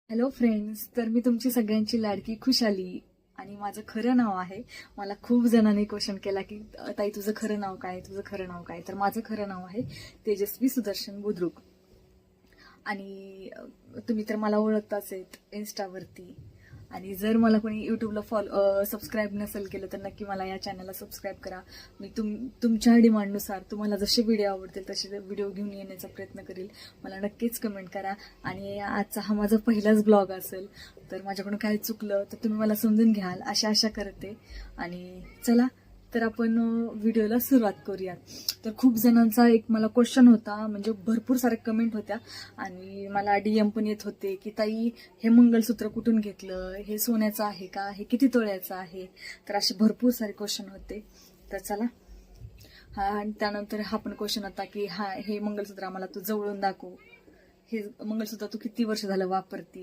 Hello friends, तर मी तुमची सगळ्यांची लाडकी खुशाली आणि माझं खरं नाव आहे. मला खूप जणांनी क्वेश्चन केला की ताई तुझं खरं नाव काय, तुझं खरं नाव काय. तर माझं खरं नाव आहे तेजस्वी सुदर्शन बुद्रुक. आणि तुम्ही तर मला ओळखताच आहेत इन्स्टावरती. आणि जर मला कोणी युट्यूबला सबस्क्राईब नसेल केलं तर नक्की मला या चॅनलला सबस्क्राईब करा. मी तुमच्या डिमांडनुसार तुम्हाला जसे व्हिडिओ आवडतील तसे व्हिडिओ घेऊन येण्याचा प्रयत्न करेल. मला नक्कीच कमेंट करा. आणि आजचा हा माझा पहिलाच ब्लॉग असेल, तर माझ्याकडून काय चुकलं तर तुम्ही मला समजून घ्याल अशी आशा करते. आणि चला तर आपण व्हिडिओला सुरुवात करूयात. तर खूप जणांचा एक मला क्वेश्चन होता, म्हणजे भरपूर सारे कमेंट होत्या आणि मला डीएम पण येत होते की ताई हे मंगळसूत्र कुठून घेतलं, हे सोन्याचं आहे का, हे किती तोळ्याचं आहे. तर असे भरपूर सारे क्वेश्चन होते. तर चला आणि त्यानंतर हा पण क्वेश्चन होता की हे मंगळसूत्र आम्हाला तू जवळून दाखव, हे मंगळसूत्र तू किती वर्ष झालं वापरती.